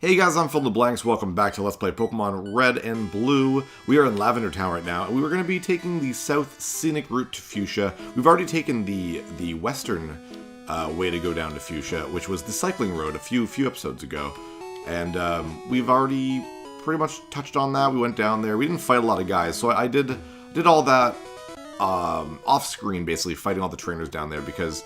Hey guys, I'm PhilInTheBlanks. Welcome back to Let's Play Pokemon Red and Blue. We are in Lavender Town right now, and we were going to be taking the South Scenic Route to Fuchsia. We've already taken the western way to go down to Fuchsia, which was the cycling road a few episodes ago. And we've already pretty much touched on that. We went down there. We didn't fight a lot of guys, so I did all that off-screen, basically, fighting all the trainers down there, because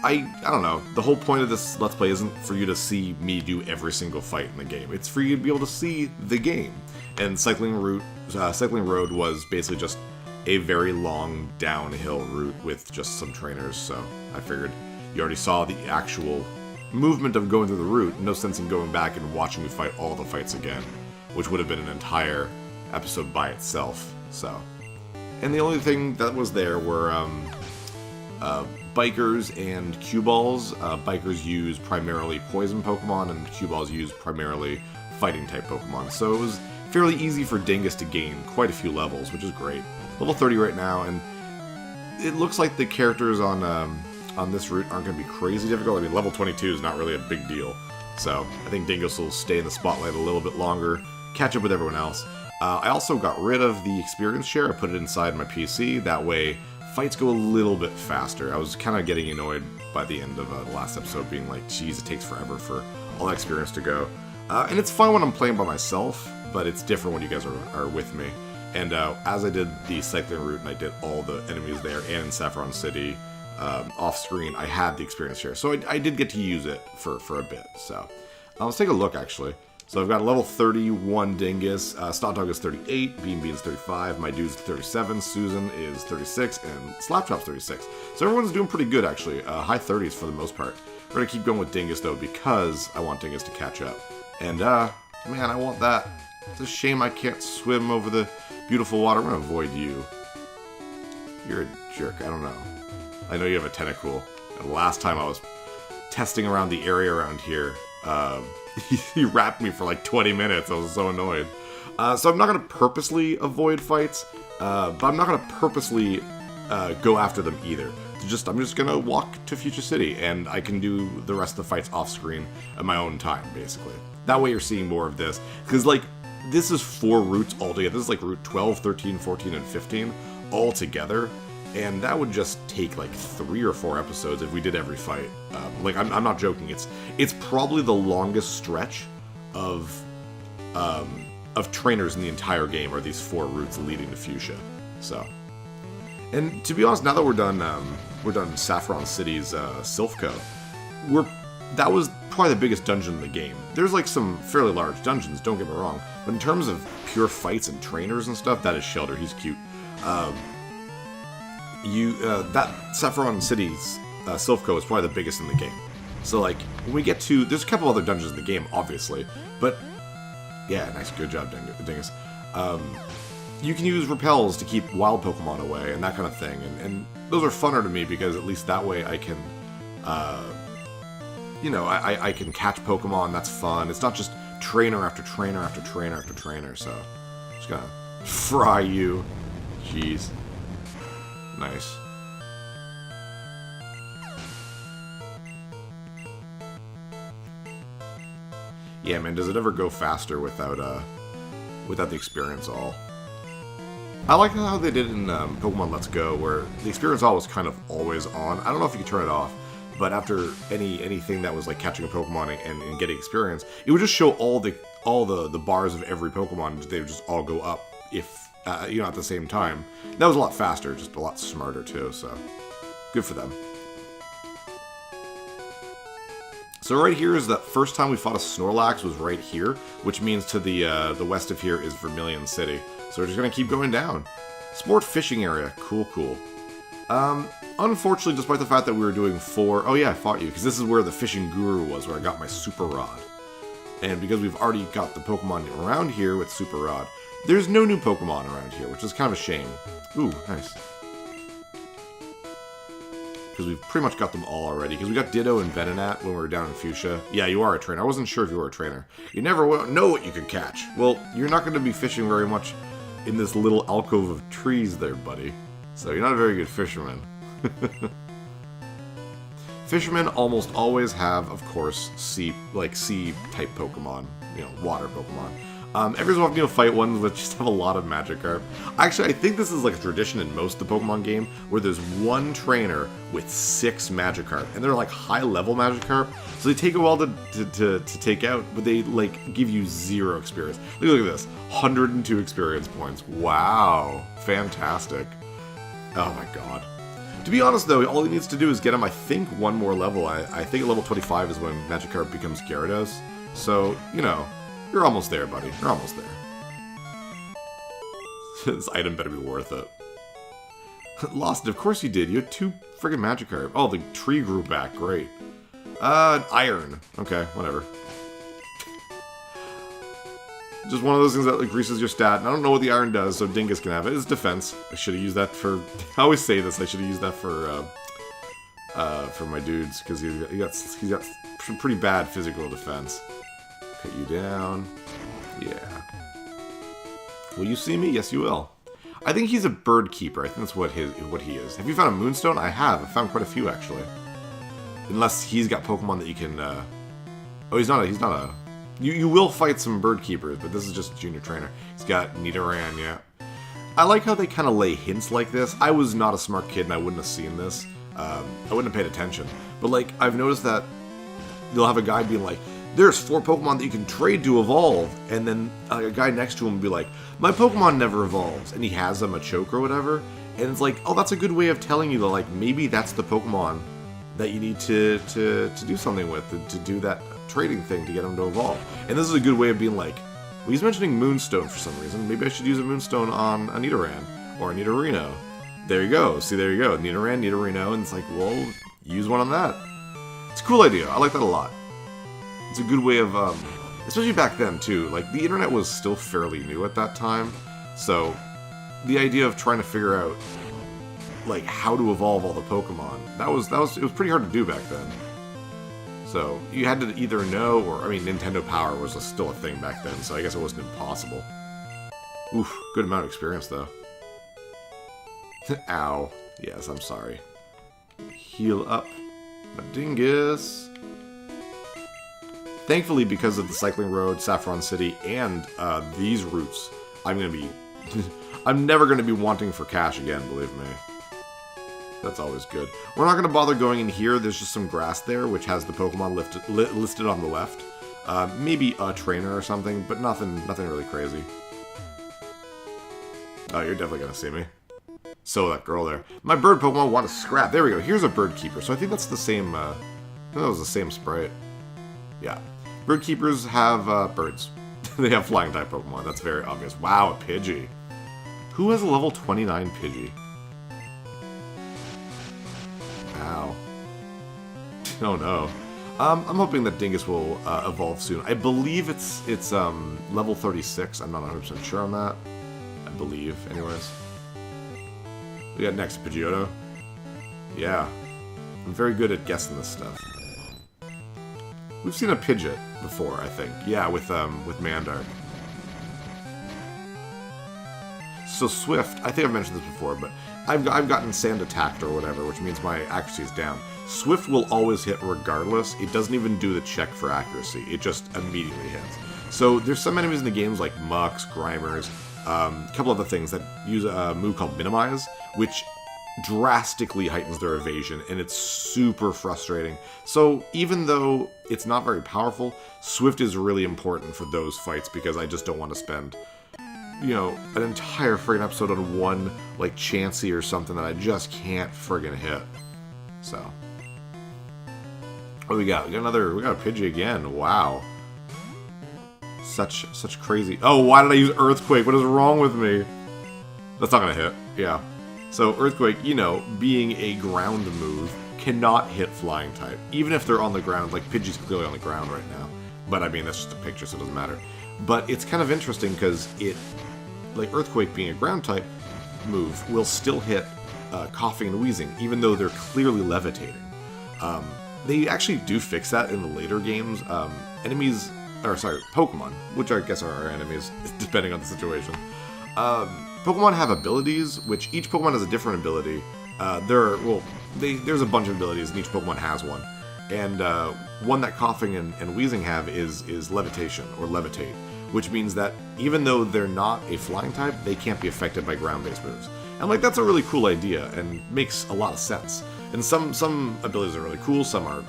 I don't know, the whole point of this Let's Play isn't for you to see me do every single fight in the game. It's for you to be able to see the game. And Cycling Road was basically just a very long downhill route with just some trainers, so I figured you already saw the actual movement of going through the route. No sense in going back and watching me fight all the fights again, which would have been an entire episode by itself, so. And the only thing that was there were, Bikers and Cue Balls. Bikers use primarily poison Pokemon, and Cue Balls use primarily fighting-type Pokemon. So it was fairly easy for Dingus to gain quite a few levels, which is great. Level 30 right now, and it looks like the characters on this route aren't going to be crazy difficult. I mean, level 22 is not really a big deal. So I think Dingus will stay in the spotlight a little bit longer, catch up with everyone else. I also got rid of the experience share. I put it inside my PC. That way, fights go a little bit faster. I was kind of getting annoyed by the end of the last episode, being like, geez, it takes forever for all that experience to go. And it's fun when I'm playing by myself, but it's different when you guys are with me. And as I did the cycling route and I did all the enemies there and in Saffron City off-screen, I had the experience share. So I did get to use it for a bit. So let's take a look, actually. So I've got a level 31 Dingus, Stockdog is 38, Bean is 35, my dude's 37, Susan is 36, and Slapchop's 36. So everyone's doing pretty good, actually. High 30s for the most part. We're going to keep going with Dingus, though, because I want Dingus to catch up. And, man, I want that. It's a shame I can't swim over the beautiful water. I'm going to avoid you. You're a jerk. I don't know. I know you have a Tentacool. And last time I was testing around the area around here, he wrapped me for like 20 minutes. I was so annoyed. So I'm not going to purposely avoid fights, but I'm not going to purposely go after them either. I'm just going to walk to Fuchsia City, and I can do the rest of the fights off-screen at my own time, basically. That way you're seeing more of this. Because, like, this is 4 routes altogether. This is like Route 12, 13, 14, and 15 all together. And that would just take like 3 or 4 episodes if we did every fight. Like, I'm not joking. It's probably the longest stretch of trainers in the entire game are these 4 routes leading to Fuchsia. So, and to be honest, now that we're done Saffron City's Silphco, that was probably the biggest dungeon in the game. There's like some fairly large dungeons, don't get me wrong, but in terms of pure fights and trainers and stuff, that is Shelter. He's cute. That Saffron City's Silphco is probably the biggest in the game. So, like, when we get to... There's a couple other dungeons in the game, obviously. But, yeah, nice, good job, Dingus. You can use repels to keep wild Pokemon away and that kind of thing. And those are funner to me because at least that way I can... I can catch Pokemon. That's fun. It's not just trainer after trainer after trainer after trainer. So, just gonna fry you. Jeez. Nice. Yeah, man, does it ever go faster without the experience all? I like how they did in Pokemon Let's Go, where the experience all was kind of always on. I don't know if you could turn it off, but after anything that was like catching a Pokemon and getting experience, it would just show all the bars of every Pokemon. They would just all go up if at the same time. That was a lot faster, just a lot smarter too, so good for them. So right here is the first time we fought a Snorlax was right here, which means to the west of here is Vermilion City. So we're just going to keep going down. Sport fishing area. Cool. Unfortunately, despite the fact that we were doing 4... Oh yeah, I fought you, because this is where the fishing guru was, where I got my Super Rod. And because we've already got the Pokemon around here with Super Rod, there's no new Pokemon around here, which is kind of a shame. Ooh, nice. Because we've pretty much got them all already. Because we got Ditto and Venonat when we were down in Fuchsia. Yeah, you are a trainer. I wasn't sure if you were a trainer. You never will know what you could catch. Well, you're not going to be fishing very much in this little alcove of trees there, buddy. So you're not a very good fisherman. Fishermen almost always have, of course, sea-type Pokemon, water Pokemon. Every so often you'll fight ones that just have a lot of Magikarp. Actually, I think this is like a tradition in most of the Pokemon game, where there's one trainer with 6 Magikarp, and they're like high-level Magikarp, so they take a while to take out, but they like give you 0 experience. Look at this, 102 experience points. Wow, fantastic. Oh my god. To be honest though, all he needs to do is get him, I think, one more level. I think at level 25 is when Magikarp becomes Gyarados, so, you're almost there, buddy. You're almost there. This item better be worth it. Lost it. Of course you did. You had 2 friggin' Magikarp. Oh, the tree grew back. Great. Iron. Okay, whatever. Just one of those things that increases your stat. And I don't know what the iron does, so Dingus can have it. It's defense. I should have used that for... I always say this. I should have used that for my dudes, because he's got some pretty bad physical defense. Cut you down. Yeah. Will you see me? Yes, you will. I think he's a bird keeper. I think that's what he is. Have you found a Moonstone? I have. I found quite a few, actually. Unless he's got Pokemon that you can... Oh, he's not a... You will fight some bird keepers, but this is just a junior trainer. He's got Nidoran, yeah. I like how they kind of lay hints like this. I was not a smart kid, and I wouldn't have seen this. I wouldn't have paid attention. But, like, I've noticed that you'll have a guy being like, there's 4 Pokemon that you can trade to evolve, and then a guy next to him will be like, my Pokemon never evolves, and he has a Machoke or whatever, and it's like, oh, that's a good way of telling you that, like, maybe that's the Pokemon that you need to do something with, to do that trading thing to get him to evolve. And this is a good way of being like, well, he's mentioning Moonstone for some reason, maybe I should use a Moonstone on a Nidoran, or a Nidorino. There you go, see, there you go, Nidoran, Nidorino, and it's like, well, use one on that. It's a cool idea, I like that a lot. It's a good way of, especially back then, too. Like, the internet was still fairly new at that time, so the idea of trying to figure out, like, how to evolve all the Pokemon, it was pretty hard to do back then. So, you had to either know, or, I mean, Nintendo Power was still a thing back then, so I guess it wasn't impossible. Oof, good amount of experience, though. Ow. Yes, I'm sorry. Heal up. My dingus. Thankfully, because of the cycling road, Saffron City, and these routes, I'm never going to be wanting for cash again, believe me. That's always good. We're not going to bother going in here. There's just some grass there, which has the Pokemon listed on the left. Maybe a trainer or something, but nothing really crazy. Oh, you're definitely going to see me. So, that girl there. My bird Pokemon want to scrap. There we go. Here's a bird keeper. So I think that's the same, I think that was the same sprite. Yeah. Bird keepers have birds. They have flying type Pokemon. That's very obvious. Wow, a Pidgey. Who has a level 29 Pidgey? Ow. Oh no. I'm hoping that Dingus will evolve soon. I believe it's level 36. I'm not 100% sure on that. I believe, anyways. We got next Pidgeotto. Yeah. I'm very good at guessing this stuff. We've seen a Pidgeot before, I think. Yeah, with Mandark. So Swift, I think I've mentioned this before, but I've gotten Sand Attacked or whatever, which means my accuracy is down. Swift will always hit regardless. It doesn't even do the check for accuracy. It just immediately hits. So there's some enemies in the games like Mucks, Grimers, a couple other things that use a move called Minimize, which drastically heightens their evasion, and it's super frustrating. So even though it's not very powerful, Swift is really important for those fights, because I just don't want to spend, an entire friggin' episode on one, like, Chansey or something that I just can't friggin' hit. So. What do we got? We got a Pidgey again. Wow. Such crazy. Oh, why did I use Earthquake? What is wrong with me? That's not gonna hit. Yeah. So, Earthquake, being a ground move, cannot hit flying type. Even if they're on the ground, like Pidgey's clearly on the ground right now. But, I mean, that's just a picture, so it doesn't matter. But it's kind of interesting, because like Earthquake being a ground type move, will still hit Coughing and Wheezing, even though they're clearly levitating. They actually do fix that in the later games. Pokemon, which I guess are our enemies, depending on the situation. Pokemon have abilities, which each Pokemon has a different ability. there's a bunch of abilities, and each Pokemon has one. And one that Coughing and Wheezing have is Levitation, or Levitate, which means that even though they're not a flying type, they can't be affected by ground-based moves. And like, that's a really cool idea, and makes a lot of sense. And some abilities are really cool, some are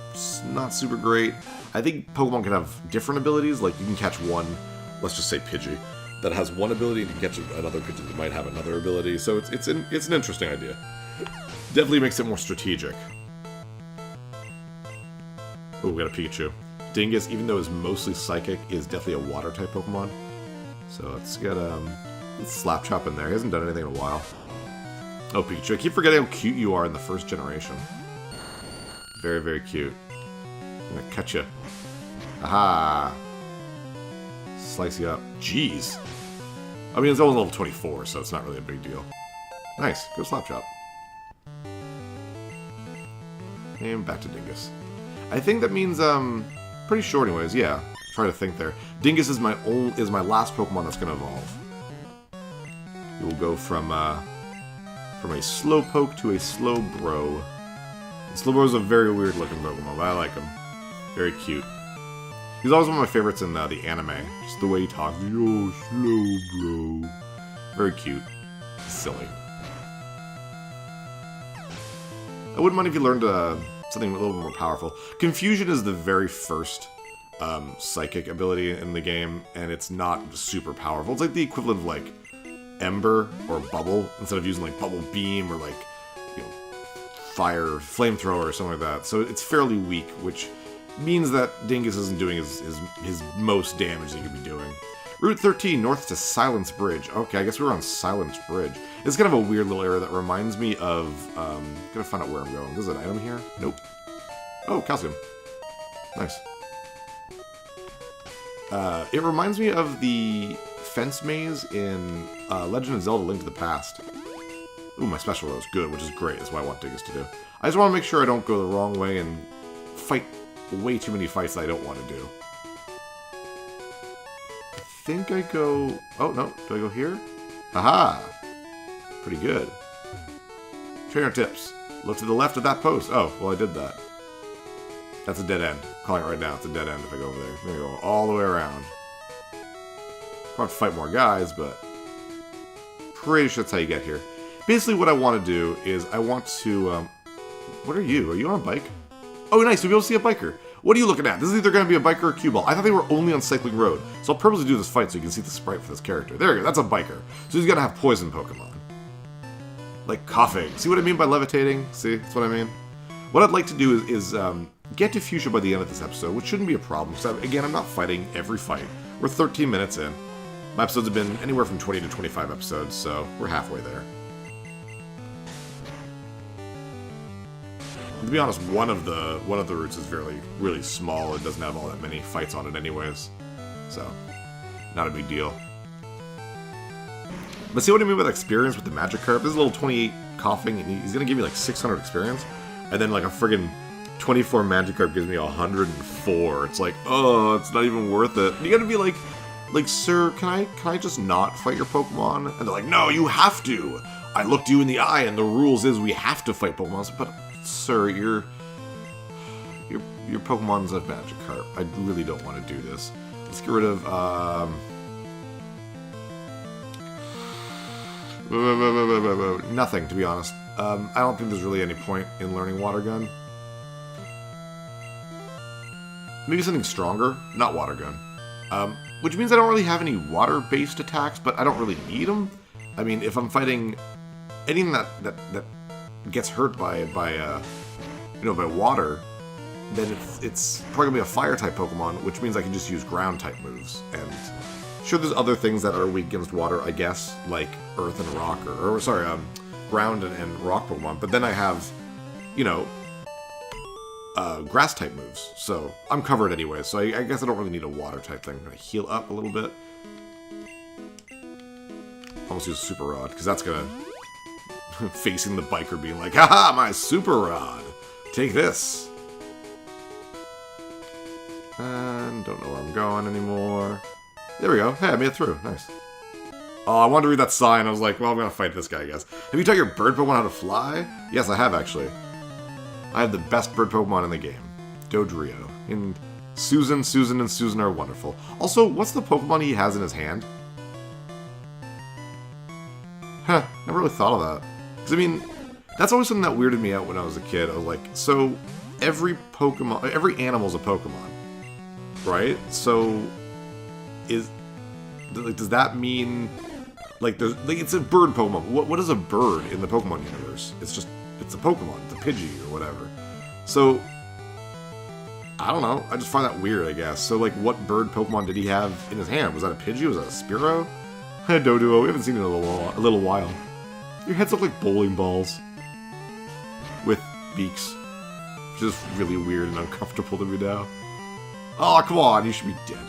not super great. I think Pokemon can have different abilities, like you can catch one, let's just say Pidgey, that has one ability, and you can catch another Pidgey that might have another ability, so it's an interesting idea. Definitely makes it more strategic. Oh, we got a Pikachu. Dingus, even though it's mostly Psychic, is definitely a Water-type Pokemon. So let's get Slap Chop in there. He hasn't done anything in a while. Oh, Pikachu, I keep forgetting how cute you are in the first generation. Very, very cute. I'm gonna cut you. Aha! Slice you up. Jeez! I mean, it's only level 24, so it's not really a big deal. Nice. Go Slap Chop. And back to Dingus. I think that means, pretty sure anyways, yeah. Try to think there. Dingus is my last Pokemon that's gonna evolve. It will go from a Slowpoke to a Slowbro. Slowbro is a very weird looking Pokemon, but I like him. Very cute. He's always one of my favorites in the anime. Just the way he talks. Yo, Slowbro. Very cute. Silly. I wouldn't mind if you learned something a little bit more powerful. Confusion is the very first psychic ability in the game, and it's not super powerful. It's like the equivalent of like Ember or Bubble, instead of using like Bubble Beam or like, you know, Fire, Flamethrower or something like that. So it's fairly weak, which means that Dingus isn't doing his most damage that he could be doing. Route 13, north to Silence Bridge. Okay, I guess we're on Silence Bridge. It's kind of a weird little area that reminds me of... gonna find out where I'm going. There's an item here? Nope. Oh, calcium. Nice. It reminds me of the fence maze in Legend of Zelda: Link to the Past. Ooh, my special rose. Good, which is great. That's what I want Dingus to do. I just want to make sure I don't go the wrong way and fight way too many fights that I don't want to do. I think I go... Oh, no. Do I go here? Aha! Pretty good. Trainer tips. Look to the left of that post. Oh, well, I did that. That's a dead end. I'm calling it right now. It's a dead end if I go over there. I'm going to go all the way around. I'll have to fight more guys, but... pretty sure that's how you get here. Basically, what I want to do is I want to... what are you? Are you on a bike? Oh, nice. You'll be able to see a biker. What are you looking at? This is either going to be a biker or a cue ball. I thought they were only on Cycling Road. So I'll purposely do this fight so you can see the sprite for this character. There you go. That's a biker. So he's got to have poison Pokemon. Like Coughing. See what I mean by levitating? See? That's what I mean? What I'd like to do is get to Fuchsia by the end of this episode, which shouldn't be a problem. So again, I'm not fighting every fight. We're 13 minutes in. My episodes have been anywhere from 20 to 25 episodes, so we're halfway there. To be honest, one of the routes is really small. It doesn't have all that many fights on it anyways. So, not a big deal. But see what I mean with experience with the Magikarp? This is a little 28 Coughing, and he's going to give me like 600 experience. And then like a friggin' 24 Magikarp gives me 104. It's like, oh, it's not even worth it. You gotta be like, sir, can I just not fight your Pokemon? And they're like, no, you have to. I looked you in the eye, and the rules is we have to fight Pokemon. But sir, your Pokemon's a Magikarp. I really don't want to do this. Let's get rid of nothing, to be honest. I don't think there's really any point in learning Water Gun. Maybe something stronger, not Water Gun. Which means I don't really have any water-based attacks, but I don't really need them. I mean, if I'm fighting anything that gets hurt by water, then it's probably gonna be a fire-type Pokemon, which means I can just use ground-type moves. And sure, there's other things that are weak against water, I guess, like Earth and Rock, ground and Rock Pokemon. But then I have, grass-type moves, so I'm covered anyway. So I guess I don't really need a water-type thing. I'm gonna heal up a little bit. Almost use Super Rod, because that's gonna... facing the biker being like, haha, my Super Rod! Take this! And don't know where I'm going anymore. There we go. Hey, I made it through. Nice. Oh, I wanted to read that sign. I was like, well, I'm gonna fight this guy, I guess. Have you taught your bird Pokemon how to fly? Yes, I have, actually. I have the best bird Pokemon in the game. Dodrio. And Susan are wonderful. Also, what's the Pokemon he has in his hand? Huh, never really thought of that. Because, I mean, that's always something that weirded me out when I was a kid. I was like, so every animal's a Pokemon, right? So, does that mean, it's a bird Pokemon. What is a bird in the Pokemon universe? It's a Pokemon. It's a Pidgey or whatever. So, I don't know. I just find that weird, I guess. So, what bird Pokemon did he have in his hand? Was that a Pidgey? Was that a Spearow? Doduo. We haven't seen it in a little while. Your heads look like bowling balls. With beaks. Which is really weird and uncomfortable to me now. Oh, come on. You should be dead.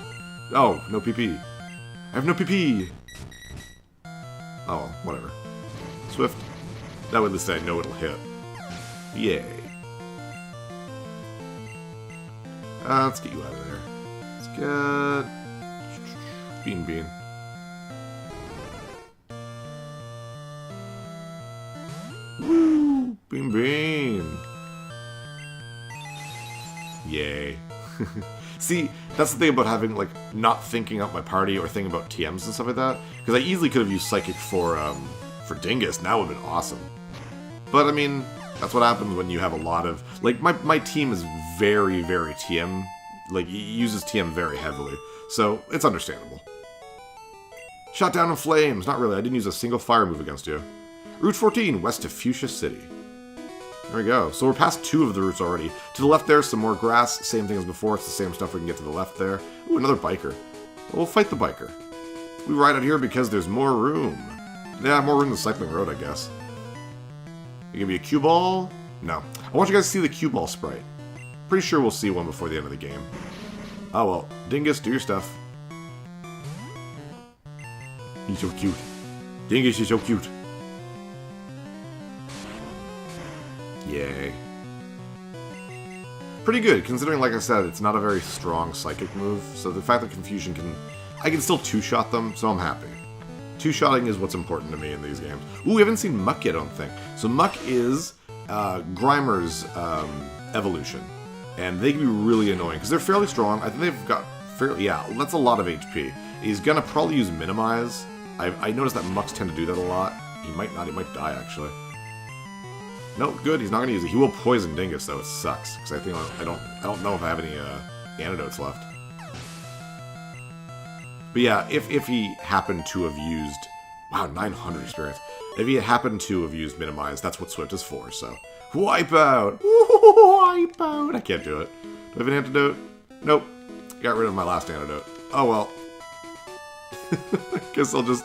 Oh, no PP. I have no PP. Oh, whatever. Swift. That way at least I know it'll hit. Yay. Let's get you out of there. Let's get... Bean. Woo! Bean. Yay. See, that's the thing about having, not thinking out my party or thinking about TMs and stuff like that. Because I easily could have used Psychic for Dingus, and that would have been awesome. But, I mean, that's what happens when you have a lot of... my team is very, very TM. Uses TM very heavily. So, it's understandable. Shot down in flames. Not really. I didn't use a single fire move against you. Route 14, west of Fuchsia City. There we go. So we're past 2 of the routes already. To the left there's some more grass. Same thing as before. It's the same stuff we can get to the left there. Ooh, another biker. Well, we'll fight the biker. We ride out here because there's more room. Yeah, more room than Cycling Road, I guess. You give me a cue ball? No. I want you guys to see the cue ball sprite. Pretty sure we'll see one before the end of the game. Oh well. Dingus, do your stuff. He's so cute. Dingus is so cute. Yay. Pretty good, considering, like I said, it's not a very strong psychic move, so the fact that Confusion I can still two-shot them, so I'm happy. Two-shotting is what's important to me in these games. Ooh, we haven't seen Muck yet, I don't think. So Muck is Grimer's evolution, and they can be really annoying, because they're fairly strong. I think they've got yeah, that's a lot of HP. He's gonna probably use Minimize. I noticed that Mucks tend to do that a lot. He might not, he might die, actually. Nope, good. He's not going to use it. He will poison Dingus, though. It sucks because I don't know if I have any antidotes left. But yeah, if he happened to have used, wow, 900 experience. If he happened to have used Minimize, that's what Swift is for. So wipe out, wipe out. I can't do it. Do I have an antidote? Nope. Got rid of my last antidote. Oh well. Guess I'll just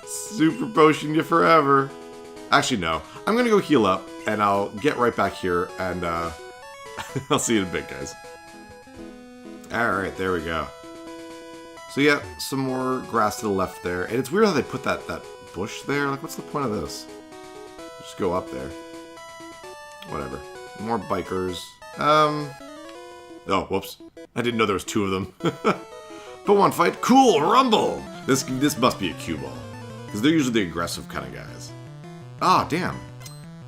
super potion you forever. Actually, no. I'm going to go heal up, and I'll get right back here, and I'll see you in a bit, guys. Alright, there we go. So yeah, some more grass to the left there. And it's weird how they put that bush there. What's the point of this? Just go up there. Whatever. More bikers. Oh, whoops. I didn't know there was 2 of them. Pokemon fight. Cool, Rumble! This must be a cue ball. Because they're usually the aggressive kind of guys. Ah, oh, damn.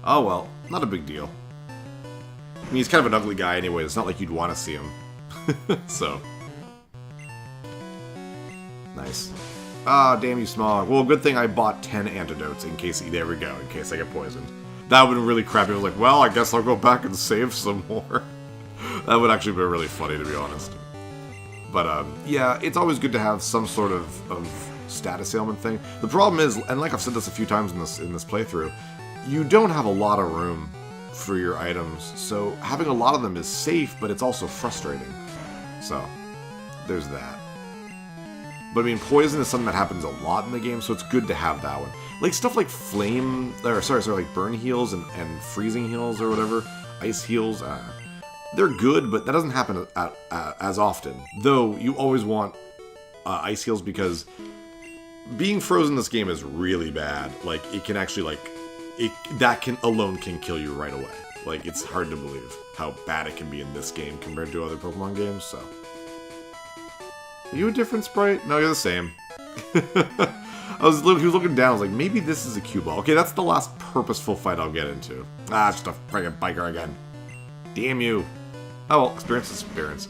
Oh, well. Not a big deal. I mean, he's kind of an ugly guy anyway. It's not like you'd want to see him. So. Nice. Ah, damn you, Smog. Well, good thing I bought 10 antidotes in case... There we go, in case I get poisoned. That would have been really crappy. I was like, well, I guess I'll go back and save some more. That would actually be really funny, to be honest. But, yeah, it's always good to have some sort of status ailment thing. The problem is, and like I've said this a few times in this playthrough, you don't have a lot of room for your items, so having a lot of them is safe, but it's also frustrating. So, there's that. But I mean, poison is something that happens a lot in the game, so it's good to have that one. Like stuff like flame, or sorry, like burn heals and freezing heals or whatever, ice heals, they're good, but that doesn't happen as often. Though, you always want ice heals because being frozen in this game is really bad. Like, it can actually, that alone can kill you right away. Like, it's hard to believe how bad it can be in this game compared to other Pokemon games, so. Are you a different sprite? No, you're the same. He was looking down, I was like, maybe this is a cue ball. Okay, that's the last purposeful fight I'll get into. Ah, it's just a friggin' biker again. Damn you. Oh well, experience is experience.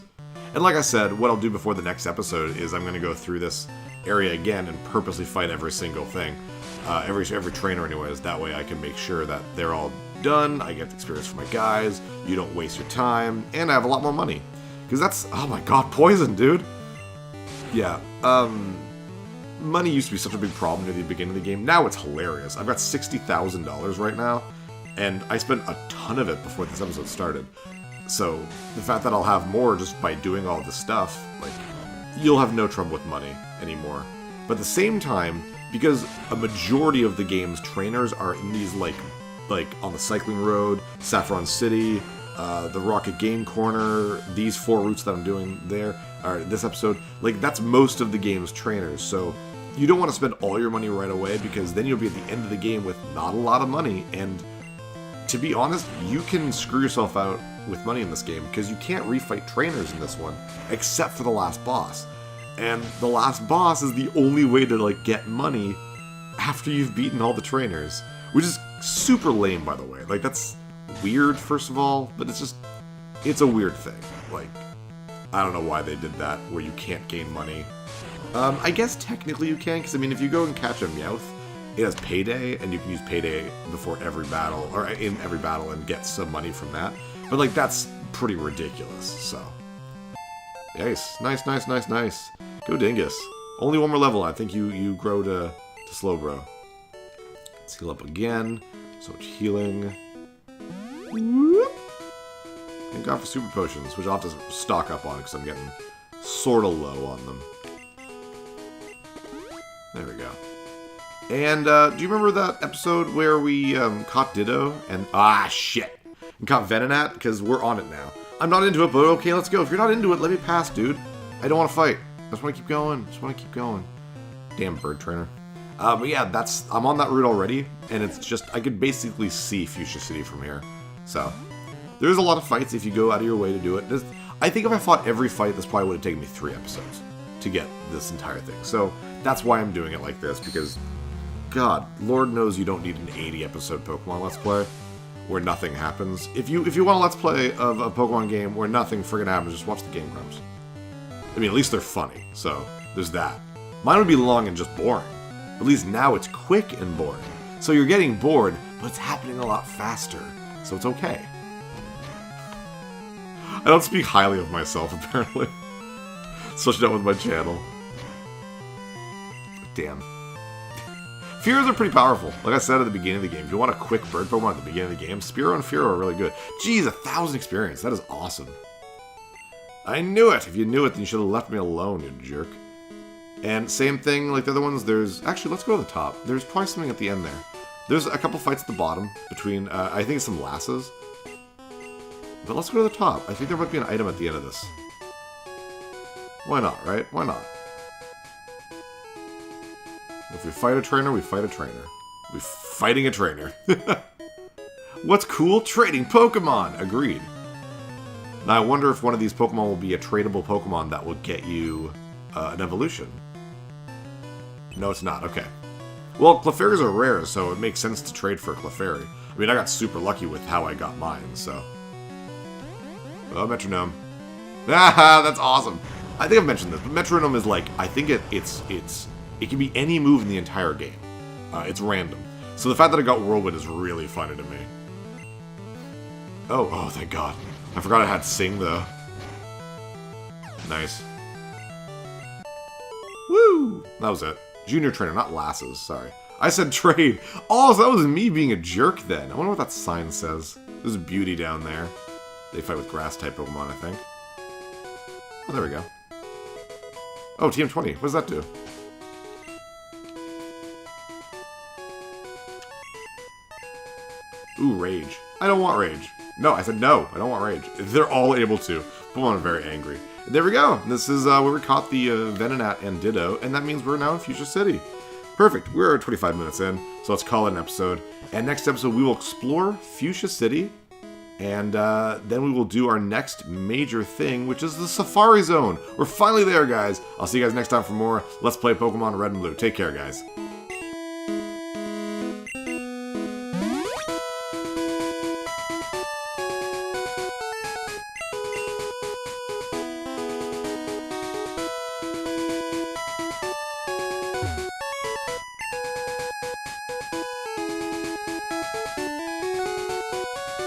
And like I said, what I'll do before the next episode is I'm going to go through this area again and purposely fight every single thing. Every trainer anyways, that way I can make sure that they're all done, I get the experience for my guys, you don't waste your time, and I have a lot more money. Because that's, oh my god, poison, dude! Yeah, money used to be such a big problem near the beginning of the game. Now it's hilarious. I've got $60,000 right now, and I spent a ton of it before this episode started. So, the fact that I'll have more just by doing all this stuff, like, you'll have no trouble with money anymore. But at the same time, because a majority of the game's trainers are in these, like on the cycling road, Saffron City, the Rocket Game Corner, these 4 routes that I'm doing there, or this episode, like, that's most of the game's trainers. So, you don't want to spend all your money right away, because then you'll be at the end of the game with not a lot of money, and to be honest, you can screw yourself out with money in this game, because you can't refight trainers in this one, except for the last boss. And the last boss is the only way to, like, get money after you've beaten all the trainers. Which is super lame, by the way. Like, that's weird, first of all, but it's a weird thing. Like, I don't know why they did that, where you can't gain money. I guess technically you can, because, I mean, if you go and catch a Meowth, it has Payday, and you can use Payday before every battle, or in every battle, and get some money from that. But, like, that's pretty ridiculous, so. Nice, nice. Go Dingus. Only one more level, I think you grow to Slowbro. Let's heal up again. So much healing. Whoop. Thank God for super potions, which I'll have to stock up on, because I'm getting sort of low on them. There we go. And, do you remember that episode where we caught Ditto and... Ah, shit! And caught Venonat? Because we're on it now. I'm not into it, but okay, let's go. If you're not into it, let me pass, dude. I don't want to fight. I just want to keep going. Damn bird trainer. But yeah, I'm on that route already, and it's just, I could basically see Fuchsia City from here. So, there's a lot of fights if you go out of your way to do it. I think if I fought every fight, this probably would have taken me 3 episodes to get this entire thing. So, that's why I'm doing it like this, because, God, Lord knows you don't need an 80-episode Pokemon Let's Play where nothing happens. If you want a Let's Play of a Pokemon game where nothing friggin' happens, just watch the Game Grumps. I mean, at least they're funny, so there's that. Mine would be long and just boring. At least now it's quick and boring. So you're getting bored, but it's happening a lot faster, so it's okay. I don't speak highly of myself, apparently. Especially not with my channel. Damn. Fears are pretty powerful. Like I said at the beginning of the game, if you want a quick bird Pokemon at the beginning of the game, Spearow and Fearow are really good. Geez, 1,000 experience. That is awesome. I knew it! If you knew it, then you should have left me alone, you jerk. And same thing like the other ones, there's... Actually, let's go to the top. There's probably something at the end there. There's a couple fights at the bottom between, I think it's some lasses. But let's go to the top. I think there might be an item at the end of this. Why not, right? Why not? If we fight a trainer, we fight a trainer. We're fighting a trainer. What's cool? Trading Pokemon! Agreed. Now I wonder if one of these Pokemon will be a tradable Pokemon that will get you an evolution. No, it's not. Okay. Well, Clefairies are rare, so it makes sense to trade for a Clefairy. I mean, I got super lucky with how I got mine, so... Oh, Metronome. Ah, that's awesome! I think I've mentioned this, but Metronome is like... I think it can be any move in the entire game. It's random. So the fact that I got Whirlwind is really funny to me. Oh, thank God. I forgot I had Sing, though. Nice. Woo! That was it. Junior trainer, not lasses, sorry. I said trade. Oh, so that was me being a jerk then. I wonder what that sign says. There's a beauty down there. They fight with grass-type Pokemon, I think. Oh, there we go. Oh, TM20. What does that do? Ooh, Rage. I don't want Rage. No, I said no. I don't want Rage. They're all able to. Pokemon are very angry. There we go. This is where we caught the Venonat and Ditto, and that means we're now in Fuchsia City. Perfect. We're 25 minutes in, so let's call it an episode. And next episode, we will explore Fuchsia City, and then we will do our next major thing, which is the Safari Zone. We're finally there, guys. I'll see you guys next time for more Let's Play Pokemon Red and Blue. Take care, guys.